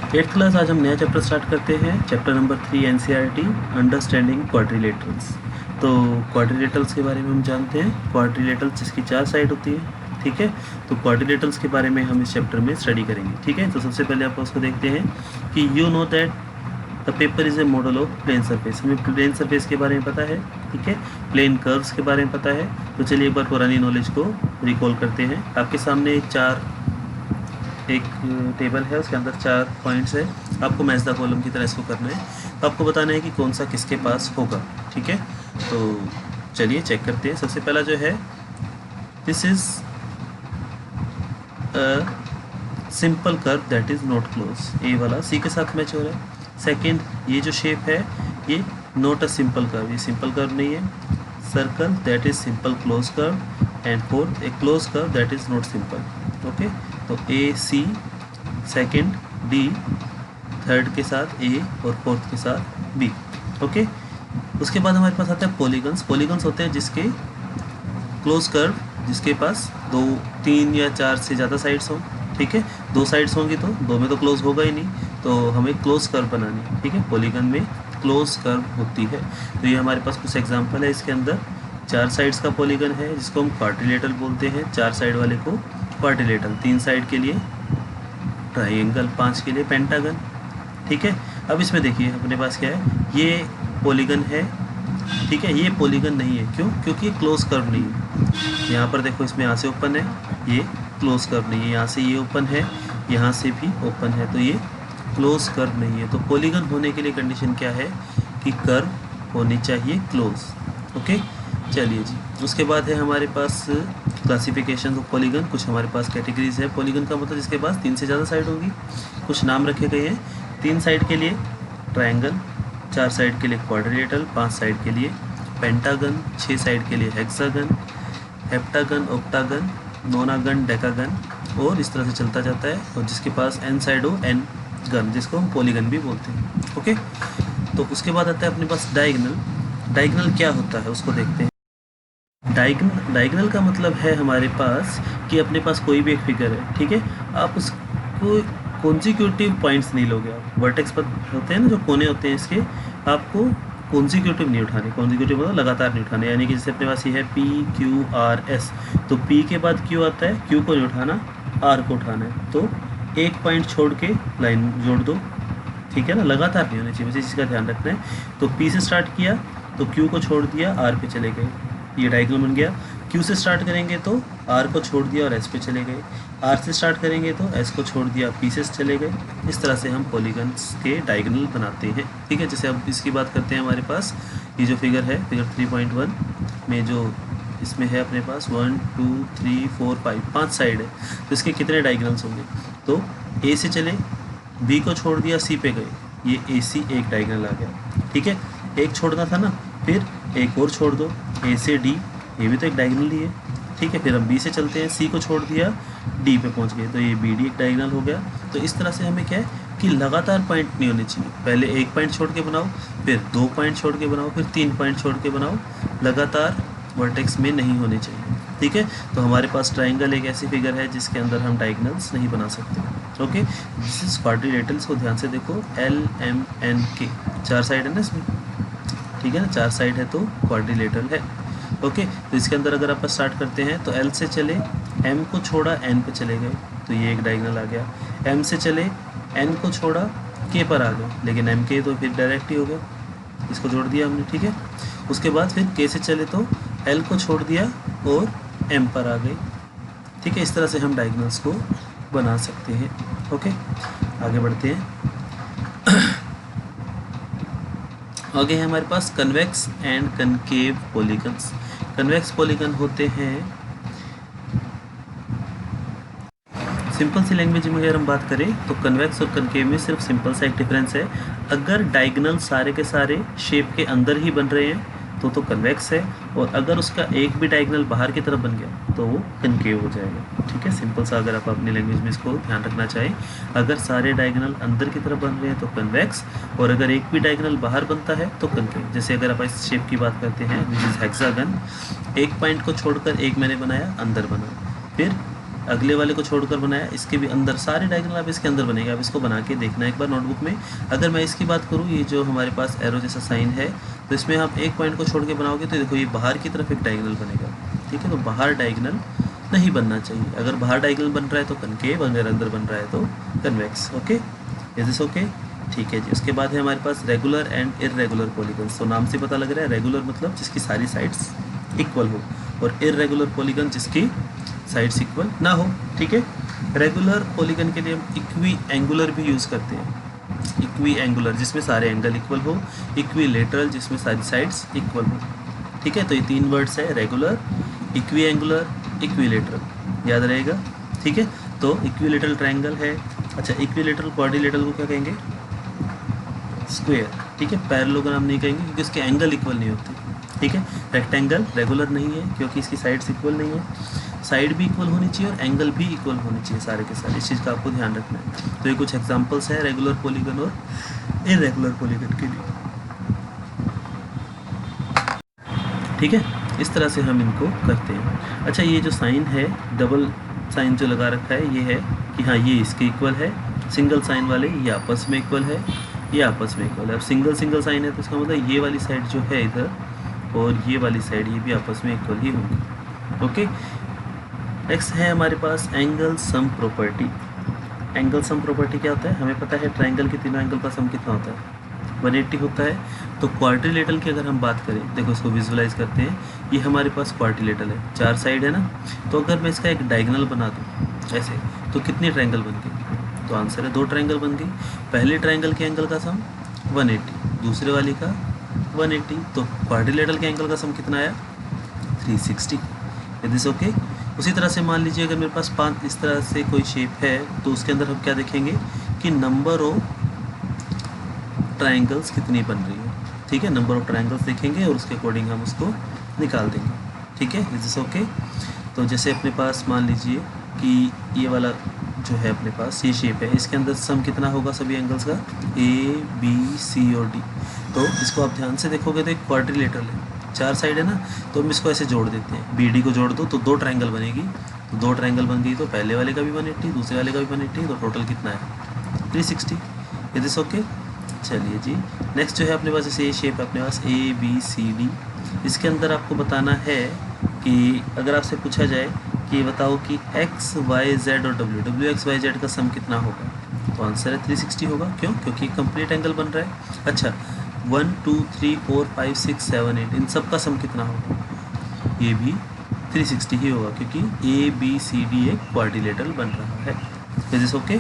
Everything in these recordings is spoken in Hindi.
एट्थ क्लास आज हम नया चैप्टर स्टार्ट करते हैं, chapter number 3 NCERT understanding quadrilaterals. तो क्वाड्रिलेटरल्स के बारे में हम जानते हैं, क्वाड्रिलेटरल्स जिसकी 4 साइड होती है, ठीक है। तो क्वाड्रिलेटरल्स के बारे में हम इस चैप्टर में स्टडी करेंगे, ठीक है। तो सबसे पहले आप उसको देखते हैं कि you know that the paper is a model of plane surface. हमें प्लेन सरफेस के बारे में पता है, ठीक है, प्लेन कर्व्स के बारे में पता है। तो चलिए एक बार पुरानी नॉलेज को रिकॉल करते हैं। आपके सामने एक टेबल है, उसके अंदर 4 पॉइंट्स है। आपको मैच द कॉलम की तरह इसको करना है। तो आपको बताना है कि कौन सा किसके पास होगा, ठीक है। तो चलिए चेक करते हैं। सबसे पहला जो है, this is a simple curve that is not close. A वाला सी के साथ मैच हो रहा है। सेकंड, ये जो शेप है ये नॉट अ सिंपल कर्व, ये सिंपल कर्व नहीं है। Circle that is simple close curve. And fourth, A close curve that is not simple. Okay, तो ए सी, सेकंड डी, थर्ड के साथ ए और फोर्थ के साथ बी। ओके, उसके बाद हमारे पास आता है पॉलीगन्स। पॉलीगन्स होते हैं जिसके क्लोज कर्व, जिसके पास 2, 3 या 4 से ज़्यादा साइड्स हों, ठीक है। 2 साइड्स होंगी तो 2 में तो क्लोज होगा ही नहीं, तो हमें क्लोज कर्व बनानी है, ठीक है। पॉलीगन में क्लोज कर्व होती है। तो ये हमारे पास कुछ एग्जाम्पल है। इसके अंदर 4 साइड्स का पॉलीगन है जिसको हम क्वाड्रिलेटरल बोलते हैं। 4 साइड वाले को क्वाड्रिलेटरल, 3 साइड के लिए ट्राइंगल, 5 के लिए पेंटागन, ठीक है। अब इसमें देखिए अपने पास क्या है, ये पॉलीगन है, ठीक है। ये पॉलीगन नहीं है, क्यों? क्योंकि ये क्लोज कर्व नहीं है। यहाँ पर देखो, इसमें यहाँ से ओपन है, ये क्लोज कर्व नहीं है। यहाँ से ये ओपन है, यहाँ से भी ओपन है, तो ये क्लोज कर्व नहीं है। तो पॉलीगन होने के लिए कंडीशन क्या है कि कर्व होनी चाहिए क्लोज। ओके, चलिए जी। उसके बाद है हमारे पास क्लासिफिकेशन ऑफ पॉलीगन। कुछ हमारे पास कैटेगरीज है। पॉलीगन का मतलब जिसके पास 3 से ज़्यादा साइड होगी। कुछ नाम रखे गए हैं। 3 साइड के लिए ट्रायंगल, 4 साइड के लिए क्वाड्रिलेटरल, 5 साइड के लिए पेंटागन, 6 साइड के लिए हेक्सागन, हेप्टागन, ऑक्टागन, नोनागन, डेकागन, और इस तरह से चलता जाता है। और जिसके पास n साइड हो, n गन, जिसको हम पॉलीगन भी बोलते हैं। ओके, तो उसके बाद आता है अपने पास डायगोनल। डायगोनल क्या होता है उसको देखते हैं। डायगोनल का मतलब है हमारे पास कि अपने पास कोई भी एक फिगर है, ठीक है। आप उसको कॉन्जिक्यूटिव पॉइंट्स नहीं लोगे। आप वर्टेक्स पर होते हैं ना, जो कोने होते हैं इसके, आपको कॉन्जिक्यूटिव नहीं उठाने। कॉन्जिक्यूटिव मतलब लगातार नहीं उठाने, यानी कि जैसे अपने पास ये है P Q R S, तो P के बाद Q आता है, Q को नहीं उठाना, R को उठाना है। तो एक पॉइंट छोड़ के लाइन जोड़ दो, ठीक है ना। लगातार नहीं होनी चाहिए, मुझे इसी का ध्यान रखना है। तो P से स्टार्ट किया तो Q को छोड़ दिया, R पे चले गए, ये डायगोनल बन गया। Q से स्टार्ट करेंगे तो R को छोड़ दिया और S पे चले गए। R से स्टार्ट करेंगे तो S को छोड़ दिया, P से चले गए। इस तरह से हम पॉलीगन्स के डायगोनल बनाते हैं, ठीक है। जैसे अब इसकी बात करते हैं, हमारे पास ये जो फिगर है, फिगर 3.1 में जो इसमें है अपने पास 1 2 3 4 5 साइड है। तो इसके कितने डायगोनल्स होंगे? तो A से चले, B को छोड़ दिया, C पे गए, ये AC एक डायगोनल आ गया, ठीक है। एक छोड़ना था ना, फिर एक और छोड़ दो, A से D, ये भी तो एक डायगोनल ही है, ठीक है। फिर हम B से चलते हैं, C को छोड़ दिया, D पे पहुंच गए, तो ये BD एक डायगोनल हो गया। तो इस तरह से हमें क्या है कि लगातार पॉइंट नहीं होने चाहिए। पहले 1 पॉइंट छोड़ के बनाओ, फिर 2 पॉइंट छोड़ के बनाओ, फिर 3 पॉइंट छोड़ के बनाओ, लगातार वर्टेक्स में नहीं होने चाहिए, ठीक है। तो हमारे पास ट्राइंगल एक ऐसी फिगर है जिसके अंदर हम डायगोनल्स नहीं बना सकते। ओके, दिस इज क्वाड्रिलेटरल्स को ध्यान से देखो, L M N K, 4 side है ना इसमें, ठीक है ना, 4 साइड है तो क्वाड्रिलेटरल है। ओके, तो इसके अंदर अगर आप स्टार्ट करते हैं तो L से चले, M को छोड़ा, N पे चले गए, तो ये एक डायगोनल आ गया। M से चले, N को छोड़ा, K पर आ गए, लेकिन M K तो फिर डायरेक्ट ही हो गया, इसको जोड़ दिया हमने, ठीक है। उसके बाद फिर K से चले तो L को छोड़ दिया और M पर आ गए, ठीक है। इस तरह से हम डायगोनल्स को बना सकते हैं। ओके, आगे बढ़ते हैं। आगे है हमारे पास convex and concave polygons. Convex polygon होते हैं, सिंपल सी लैंग्वेज में अगर हम बात करें तो कन्वेक्स और कनकेव में सिर्फ सिंपल सा एक डिफरेंस है। अगर डायगोनल सारे के सारे शेप के अंदर ही बन रहे हैं तो कन्वेक्स है, और अगर उसका एक भी डायगोनल बाहर की तरफ बन गया तो वो कनकेव हो जाएगा, ठीक है। सिंपल सा अगर आप अपनी लैंग्वेज में इसको ध्यान रखना चाहें, अगर सारे डायगोनल अंदर की तरफ बन रहे हैं तो कन्वेक्स, और अगर एक भी डायगोनल बाहर बनता है तो कनकेव। जैसे अगर आप इस शेप की बात करते हैं, दिस इज हेक्सागन, एक पॉइंट को छोड़कर एक मैंने बनाया, अंदर बना, फिर अगले वाले को छोड़कर बनाया, इसके भी अंदर सारे डायग्राम आप इसके अंदर बनेगा। आप इसको बना के देखना एक बार नोटबुक में। अगर मैं इसकी बात करूँ, ये जो हमारे पास एरो जैसा साइन है, तो इसमें आप एक पॉइंट को छोड़ के बनाओगे तो देखो ये बाहर की तरफ एक डायगोनल बनेगा, ठीक है। तो बाहर डायगोनल नहीं बनना चाहिए। अगर बाहर डायगोनल बन रहा है तो कनकेव, अगर अंदर बन रहा है तो convex. Okay, is this okay? ठीक है जी। उसके बाद है हमारे पास रेगुलर एंड इर्रेगुलर पॉलीगन्स। तो नाम से पता लग रहा है, रेगुलर मतलब जिसकी सारी साइड्स इक्वल हो, और इर्रेगुलर पॉलीगन जिसकी साइड्स इक्वल ना हो, ठीक है। रेगुलर पॉलीगन के लिए हम इक्वी एंगुलर भी यूज़ करते हैं। इक्वी एंगुलर जिसमें सारे एंगल इक्वल हो, इक्विलेटरल जिसमें सारी साइड्स इक्वल हो, ठीक है। तो ये 3 वर्ड्स है, रेगुलर, इक्वी एंगुलर, इक्विलेटरल, याद रहेगा, ठीक है। तो इक्विलेटरल ट्रायंगल है। अच्छा, इक्विलेटरल क्वाड्रिलेटरल को क्या कहेंगे? स्क्वायर, ठीक है। पैरेललोग्राम नहीं कहेंगे क्योंकि इसके एंगल इक्वल नहीं होते, ठीक है। रेक्टेंगल रेगुलर नहीं है क्योंकि इसकी साइड्स इक्वल नहीं है। साइड भी इक्वल होनी चाहिए और एंगल भी इक्वल होने चाहिए सारे के सारे, इस चीज़ का आपको ध्यान रखना है। तो ये कुछ एग्जांपल्स है रेगुलर पॉलीगन और इर्रेगुलर पॉलीगन के लिए, ठीक है। इस तरह से हम इनको करते हैं। अच्छा, ये जो साइन है, डबल साइन जो लगा रखा है, ये है कि हाँ ये इसके इक्वल है। सिंगल साइन वाले ये आपस में इक्वल है, ये आपस में इक्वल है। अब सिंगल साइन है तो इसका मतलब ये वाली साइड जो है इधर और ये वाली साइड, ये भी आपस में इक्वल ही होंगी। ओके, नेक्स्ट है हमारे पास angle sum property. Angle sum property क्या होता है? हमें पता है ट्रायंगल के तीनों एंगल का सम कितना होता है? 180 होता है। तो क्वाड्रिलेटरल की अगर हम बात करें, देखो इसको विजुलाइज करते हैं, ये हमारे पास क्वाड्रिलेटरल है, 4 साइड है ना। तो अगर मैं इसका एक डायगोनल बना दूँ ऐसे, तो कितनी ट्रायंगल बन गई? तो आंसर है 2 ट्रायंगल बन गई। पहले ट्रायंगल के एंगल का सम 180, दूसरे वाली का 180, तो क्वाड्रिलेटरल के एंगल का सम कितना आया? 360। Is this okay? उसी तरह से मान लीजिए अगर मेरे पास 5 इस तरह से कोई शेप है, तो उसके अंदर हम क्या देखेंगे कि नंबर ऑफ ट्रायंगल्स कितनी बन रही है, ठीक है। नंबर ऑफ ट्रायंगल्स देखेंगे और उसके अकॉर्डिंग हम उसको निकाल देंगे, ठीक है। Is this okay? तो जैसे अपने पास मान लीजिए कि ये वाला जो है अपने पास ये शेप है, इसके अंदर सम कितना होगा सभी एंगल्स का? A, B, C और D। तो इसको आप ध्यान से देखोगे तो एक क्वाड्रिलेटरल है, 4 साइड है ना। तो हम इसको ऐसे जोड़ देते हैं, BD को जोड़ दो तो 2 ट्रायंगल बनेगी। तो 2 ट्रायंगल बन गई, तो पहले वाले का भी 180, दूसरे वाले का भी 180, तो टोटल कितना है? 360। Is this okay? चलिए जी, नेक्स्ट जो है अपने पास जैसे ये शेप है अपने पास A, B, C, D। इसके अंदर आपको बताना है कि अगर आपसे पूछा जाए कि बताओ कि x, y, z और w x, y, z का सम कितना होगा, तो आंसर है 360 होगा। क्यों? क्योंकि कंप्लीट एंगल बन रहा है। अच्छा, 1, 2, 3, 4, 5, 6, 7, 8 इन सब का सम कितना होगा? ये भी 360 ही होगा क्योंकि A, B, C, D एक क्वाड्रिलेटरल बन रहा है। Is this okay?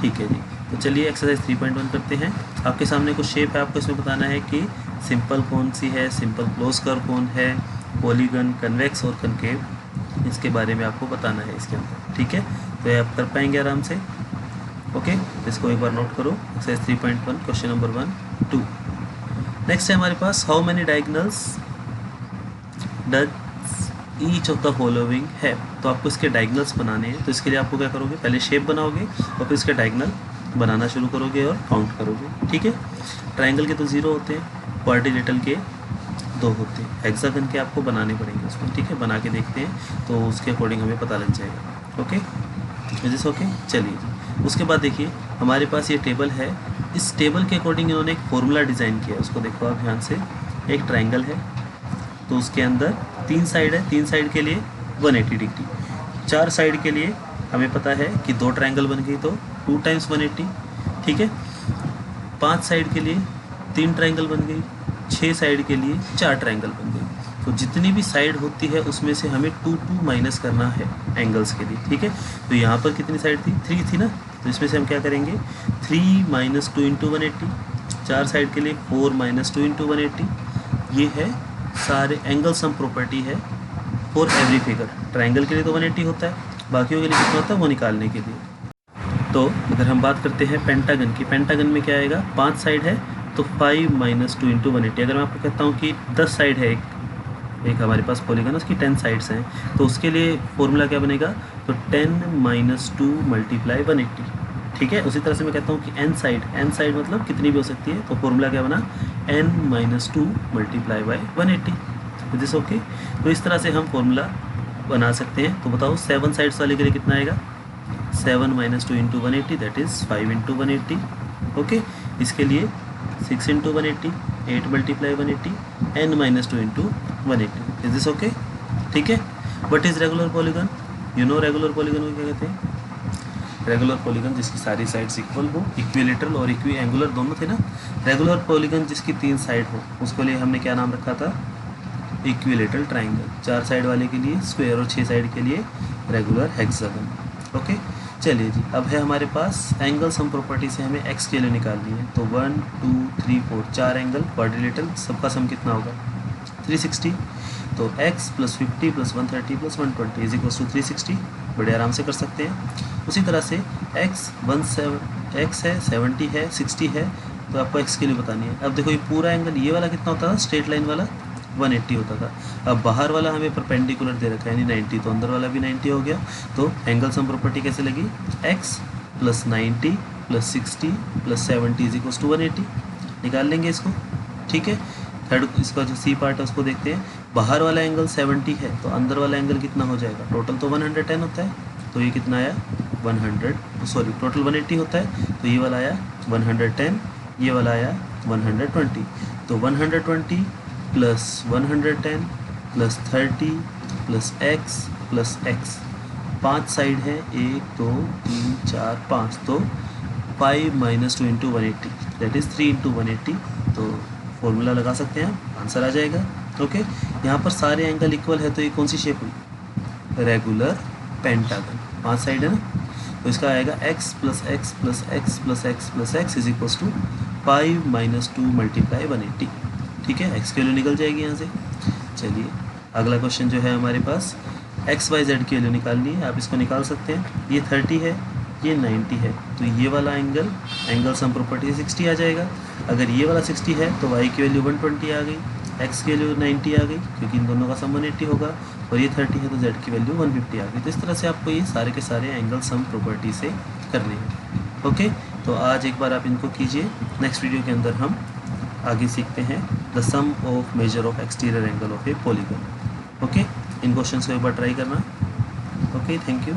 ठीक है जी। तो चलिए एक्सरसाइज 3.1 करते हैं। आपके सामने कुछ शेप है, आपको इसमें बताना है कि सिंपल कौन सी है, सिंपल क्लोज कर्व कौन है, पॉलीगन, कन्वेक्स और कनकेव, इसके बारे में आपको बताना है इसके अंदर, ठीक है। तो ये आप कर पाएंगे आराम से। ओके, इसको एक बार नोट करो। Exercise 3.1 question number 1, 2। नेक्स्ट है हमारे पास how many diagonals does each of the following है। तो आपको इसके डायगोनल्स बनाने हैं। तो इसके लिए आपको क्या करोगे, पहले शेप बनाओगे और फिर इसके डायगोनल बनाना शुरू करोगे और काउंट करोगे, ठीक है। ट्रायंगल के तो 0 होते हैं, क्वाड्रिलेटरल के 2 होते हैं, हेक्सागन के आपको बनाने पड़ेंगे उसमें, ठीक है। बना के देखते हैं तो उसके अकॉर्डिंग हमें पता लग जाएगा। Okay, is this okay? चलिए जी, उसके बाद देखिए हमारे पास ये टेबल है। इस टेबल के अकॉर्डिंग इन्होंने एक फॉर्मूला डिज़ाइन किया है, उसको देखो आप ध्यान से। एक ट्रायंगल है तो उसके अंदर 3 साइड है, 3 साइड के लिए 180 डिग्री, 4 साइड के लिए हमें पता है कि 2 ट्रायंगल बन गई तो 2 टाइम्स 180, ठीक है। 5 साइड के लिए 3 ट्रायंगल बन गई, 6 साइड के लिए 4 ट्रायंगल बन गई। तो जितनी भी साइड होती है उसमें से हमें 2 माइनस करना है एंगल्स के लिए, ठीक है। तो यहाँ पर कितनी साइड थी? 3 थी ना। तो इसमें से हम क्या करेंगे, 3 - 2 × 180, 4 साइड के लिए 4 - 2 × 180। ये है सारे एंगल सम प्रॉपर्टी है फॉर एवरी फिगर। ट्रायंगल के लिए तो 180 होता है, बाकियों के लिए कितना होता है वो निकालने के लिए। तो अगर हम बात करते हैं पेंटागन की, पेंटागन में क्या आएगा, 5 साइड है तो 5 - 2 × 180। अगर मैं आपको कहता हूँ कि 10 साइड है एक हमारे पास पॉलीगन, उसकी 10 साइड्स हैं, तो उसके लिए फॉर्मूला क्या बनेगा, तो 10 - 2 × 180, ठीक है। उसी तरह से मैं कहता हूँ कि n साइड मतलब कितनी भी हो सकती है, तो फॉर्मूला क्या बना, n - 2 × 180। Is this okay? तो इस तरह से हम फॉर्मूला बना सकते हैं। तो बताओ 7 साइड्स वाले के लिए कितना आएगा, 7 - 2 × 180 दैट इज़ 5 × 180। ओके, इसके लिए 6 × 180, 8 × 180, n - 2 × 180। Is this okay? ठीक है। What is regular polygon? You know regular polygon को क्या कहते हैं? रेगुलर पॉलीगन जिसकी सारी साइड्स इक्वल हो, इक्विलेटरल और इक्वी एंगुलर दोनों थे ना। रेगुलर पॉलीगन जिसकी 3 साइड हो उसके लिए हमने क्या नाम रखा था, इक्विलेटरल ट्राइंगल। 4 साइड वाले के लिए स्क्वायर और 6 साइड के लिए रेगुलर हेक्सागन। ओके, चलिए जी, अब है हमारे पास एंगल सम प्रॉपर्टी से हमें एक्स के लिए निकालनी है। तो 1 2 3 4 4 एंगल क्वाड्रिलेटरल, सबका सम कितना होगा 360। तो x + 50 + 130 + 120 = 360, बड़े आराम से कर सकते हैं। उसी तरह से x है, 70 है, 60 है, तो आपको x के लिए बतानी है। अब देखो ये पूरा एंगल, ये वाला कितना होता था, स्ट्रेट लाइन वाला 180 होता था। अब बाहर वाला हमें परपेंडिकुलर दे रखा है यानी 90, तो अंदर वाला भी 90 हो गया। तो एंगल सम प्रॉपर्टी कैसे लगी, x + 90 + 60 + 70 = 180। निकाल लेंगे इसको, ठीक है। थर्ड इसका जो सी पार्ट है उसको देखते हैं। बाहर वाला एंगल 70 है तो अंदर वाला एंगल कितना हो जाएगा, टोटल तो 110 होता है, तो ये कितना आया 100, टोटल 180 होता है, तो ये वाला आया 110, ये वाला आया 120। तो 120 + 110 + 30 + x + x, 5 साइड है, 1 2 3 4 5, तो 5 - 2 × 180 दैट इज़ 3 × 180। तो फॉर्मूला लगा सकते हैं, आंसर आ जाएगा। ओके, यहाँ पर सारे एंगल इक्वल है तो ये कौन सी शेप हुई, रेगुलर पेंटागन। 5 साइड है ना, तो इसका आएगा x + x + x + x + x = 5 - 2 × 180। ठीक है, x की वैल्यू निकल जाएगी यहाँ से। चलिए अगला क्वेश्चन जो है हमारे पास, x y z की वैल्यू निकालनी है। आप इसको निकाल सकते हैं, ये 30 है, ये 90 है, तो ये वाला एंगल सम प्रॉपर्टी 60 आ जाएगा। अगर ये वाला 60 है तो y की वैल्यू 120 आ गई, x की वैल्यू 90 आ गई क्योंकि इन दोनों का सम 180 होगा, और ये 30 है तो z की वैल्यू 150 आ गई। तो इस तरह से आपको ये सारे के सारे एंगल सम प्रॉपर्टी से करने हैं। ओके, तो आज एक बार आप इनको कीजिए। नेक्स्ट वीडियो के अंदर हम आगे सीखते हैं the sum of measure of exterior angle of a polygon. Okay, इन क्वेश्चन को एक बार ट्राई करना। Okay, thank you.